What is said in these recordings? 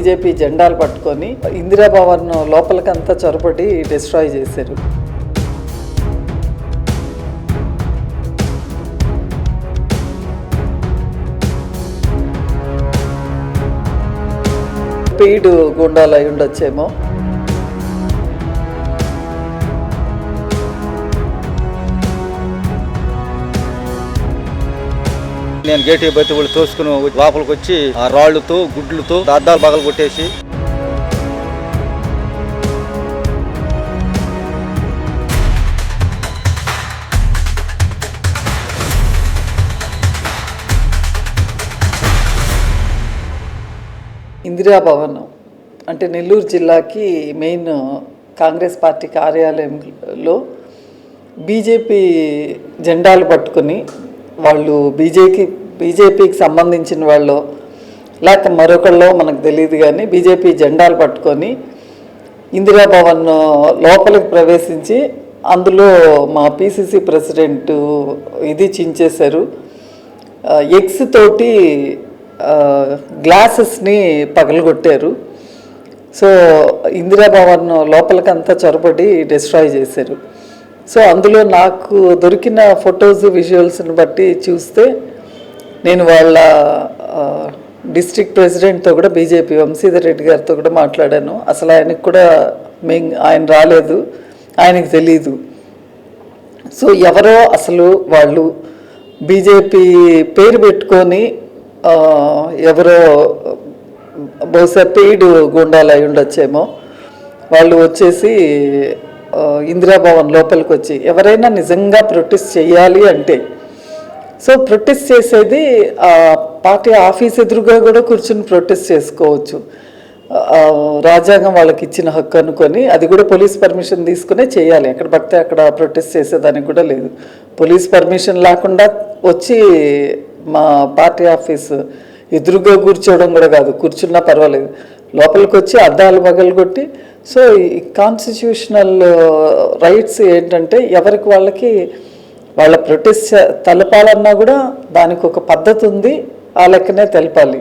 BJP జెండాలు పట్టుకొని ఇందిరాభవన్ లోపలికంతా చొరబడి డిస్ట్రాయ్ చేశారు. పెయిడ్ గుండాలు అయి ఉండొచ్చేమో. నేను గేట్ బతి వాళ్ళు తోసుకుని లోపలికి వచ్చి ఆ రాళ్లతో గుడ్లతో అద్దాలు పగలు కొట్టేసి ఇందిరాభవన్ అంటే నెల్లూరు జిల్లాకి మెయిన్ కాంగ్రెస్ పార్టీ కార్యాలయంలో బీజేపీ జెండాలు పట్టుకుని వాళ్ళు బీజేపీకి సంబంధించిన వాళ్ళు లేక మరొకళ్ళో మనకు తెలియదు, కానీ బీజేపీ జెండాలు పట్టుకొని ఇందిరాభవన్ లోపలికి ప్రవేశించి అందులో మా పిసిసి ప్రెసిడెంట్ ఇది చించేశారు. ఎగ్స్ తోటి గ్లాసెస్ని పగలగొట్టారు. సో ఇందిరాభవన్ లోపలికంతా చొరబడి డిస్ట్రాయ్ చేశారు. సో అందులో నాకు దొరికిన ఫొటోస్ విజువల్స్ని బట్టి చూస్తే నేను వాళ్ళ డిస్ట్రిక్ట్ ప్రెసిడెంట్తో కూడా బీజేపీ వంశీధర్ రెడ్డి గారితో కూడా మాట్లాడాను. అసలు ఆయనకు కూడా ఆయన రాలేదు, ఆయనకు తెలీదు. సో ఎవరో అసలు వాళ్ళు బీజేపీ పేరు పెట్టుకొని ఎవరో బహుశా పెయిడ్ గుండాలు అయి ఉండొచ్చేమో వాళ్ళు వచ్చేసి ఇందిరాభవన్ లోపలికి వచ్చి ఎవరైనా నిజంగా ప్రొటెస్ట్ చేయాలి అంటే సో ప్రొటెస్ట్ చేసేది పార్టీ ఆఫీస్ ఎదురుగా కూడా కూర్చుని ప్రొటెస్ట్ చేసుకోవచ్చు. రాజ్యాంగం వాళ్ళకి ఇచ్చిన హక్కు అనుకొని అది కూడా పోలీస్ పర్మిషన్ తీసుకునే చేయాలి. ఎక్కడ పడితే అక్కడ ప్రొటెస్ట్ చేసేదానికి కూడా లేదు. పోలీస్ పర్మిషన్ లేకుండా వచ్చి మా పార్టీ ఆఫీస్ ఎదురుగా కూర్చోవడం కూడా కాదు, కూర్చున్నా పర్వాలేదు, లోపలికి వచ్చి అద్దాలు పగలగొట్టి. సో ఈ కాన్స్టిట్యూషనల్ రైట్స్ ఏంటంటే ఎవరికి వాళ్ళకి వాళ్ళ ప్రొటెస్ట్ తెలపాలన్నా కూడా దానికి ఒక పద్ధతి ఉంది, ఆ లెక్కనే తెలపాలి.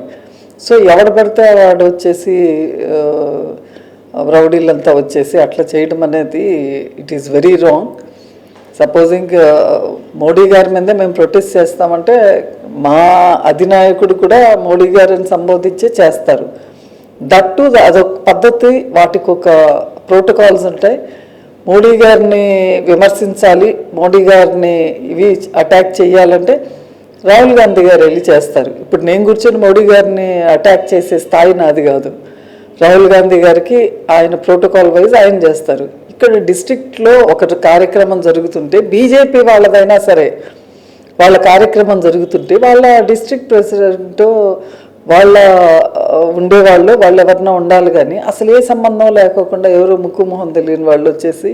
సో ఎవడు పడితే వాడు వచ్చేసి రౌడీలంతా వచ్చేసి అట్లా చేయడం అనేది it is very wrong. Supposing Modi గారి మీదే మేము ప్రొటెస్ట్ చేస్తామంటే మా అధినాయకుడు కూడా మోడీ గారిని సంబోధించే చేస్తారు. దట్టు అదొక పద్ధతి, వాటికి ఒక ప్రోటోకాల్స్ ఉంటాయి. మోడీ గారిని విమర్శించాలి, మోడీ గారిని ఇవి అటాక్ చేయాలంటే రాహుల్ గాంధీ గారు వెళ్ళి చేస్తారు. ఇప్పుడు నేను కూర్చొని మోడీ గారిని అటాక్ చేసే స్థాయి నాది కాదు. రాహుల్ గాంధీ గారికి ఆయన ప్రోటోకాల్ వైజ్ ఆయన చేస్తారు. ఇక్కడ డిస్ట్రిక్ట్లో ఒక కార్యక్రమం జరుగుతుంటే బీజేపీ వాళ్ళదైనా సరే వాళ్ళ కార్యక్రమం జరుగుతుంటే వాళ్ళ డిస్ట్రిక్ట్ ప్రెసిడెంట్ వాళ్ళ ఉండేవాళ్ళు వాళ్ళు ఎవరన్నా ఉండాలి, కానీ అసలు ఏ సంబంధం లేకోకుండా ఎవరు ముక్కు మొహం తెలియని వాళ్ళు వచ్చేసి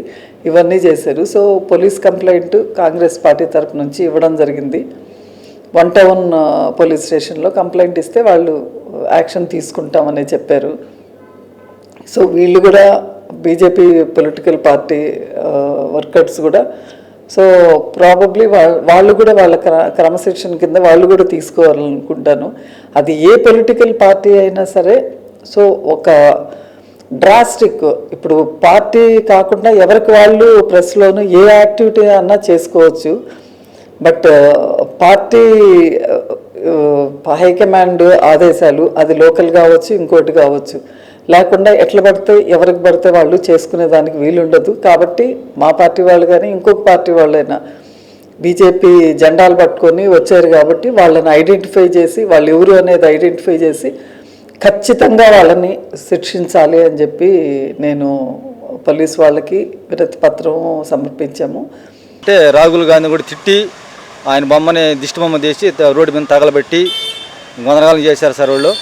ఇవన్నీ చేశారు. So police complaint Congress party తరపు నుంచి ఇవ్వడం జరిగింది. 1 టౌన్ పోలీస్ స్టేషన్లో కంప్లైంట్ ఇస్తే వాళ్ళు యాక్షన్ తీసుకుంటామని చెప్పారు. సో వీళ్ళు కూడా బీజేపీ పొలిటికల్ పార్టీ వర్కర్స్ కూడా సో ప్రాబబ్లీ వాళ్ళు కూడా వాళ్ళ క్రమశిక్షణ కింద వాళ్ళు కూడా తీసుకోవాలనుకుంటాను. అది ఏ పొలిటికల్ పార్టీ అయినా సరే. సో ఒక డ్రాస్టిక్ ఇప్పుడు పార్టీ కాకుండా ఎవరికి వాళ్ళు ప్రెస్లోను ఏ యాక్టివిటీ అన్నా చేసుకోవచ్చు. బట్ పార్టీ హైకమాండ్ ఆదేశాలు అది లోకల్ కావచ్చు, ఇంకోటి కావచ్చు, లేకుండా ఎట్లా పడితే ఎవరికి పడితే వాళ్ళు చేసుకునే దానికి వీలుండదు. కాబట్టి మా పార్టీ వాళ్ళు కానీ ఇంకొక పార్టీ వాళ్ళైనా బీజేపీ జెండాలు పట్టుకొని వచ్చారు కాబట్టి వాళ్ళని ఐడెంటిఫై చేసి వాళ్ళు ఎవరు అనేది ఐడెంటిఫై చేసి ఖచ్చితంగా వాళ్ళని శిక్షించాలి అని చెప్పి నేను పోలీస్ వాళ్ళకి వినతి పత్రం సమర్పించాము. అంటే రాహుల్ గాంధీ కూడా తిట్టి ఆయన బొమ్మని దిష్టి బొమ్మ తీసి రోడ్డు మీద తగలబెట్టి గొందరగాలం చేశారు సార్ వాళ్ళు.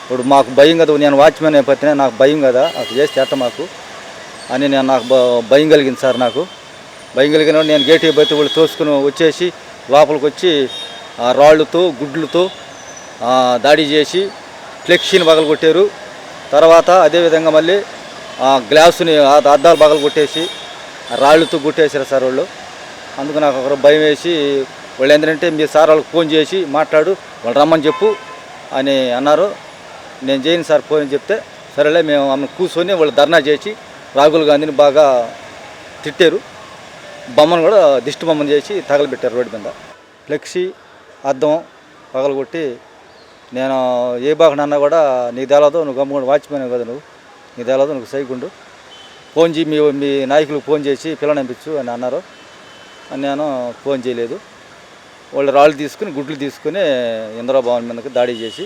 ఇప్పుడు మాకు భయం కదా, నేను వాచ్మెన్ అయిపోతే నాకు భయం కదా, అట్లా చేస్తే ఎట్ట మాకు అని నాకు భయం కలిగింది సార్. నాకు భయం కలిగిన నేను గేట్ బతి వాళ్ళు తోసుకుని వచ్చేసి లోపలికి వచ్చి ఆ రాళ్లతో గుడ్లతో దాడి చేసి ఫ్లెక్సీని పగలగొట్టారు. తర్వాత అదేవిధంగా మళ్ళీ ఆ గ్లాసుని అద్దాలు పగలగొట్టేసి రాళ్ళతో కొట్టేశారు సార్ వాళ్ళు. అందుకు నాకు ఒకరు భయం వేసి వాళ్ళు ఏంటంటే మీ సార్ వాళ్ళకి ఫోన్ చేసి మాట్లాడు, వాళ్ళు రమ్మని చెప్పు అని అన్నారు. నేను చేయను సార్ ఫోన్ అని చెప్తే సరేలే మేము ఆమె కూర్చొని వాళ్ళు ధర్నా చేసి రాహుల్ గాంధీని బాగా తిట్టారు. బొమ్మను కూడా దిష్టి బొమ్మను చేసి తగలబెట్టారు రోడ్డు మీద. ఫ్లెక్సీ అద్దం పగలగొట్టి నేను ఏ బాగున్నా కూడా నీకు తెలదు, నువ్వు గమ్ముకుండా వాచ్మెన్ కదా, నీకు తెలదు, నువ్వు సైకుండు, ఫోన్ చేయి మీ నాయకులకు ఫోన్ చేసి పిల్లనిపించు అని అన్నారు. నేను ఫోన్ చేయలేదు. వాళ్ళు రాళ్ళు తీసుకుని గుడ్లు తీసుకుని ఇందిరాభవన్ మీదకి దాడి చేసి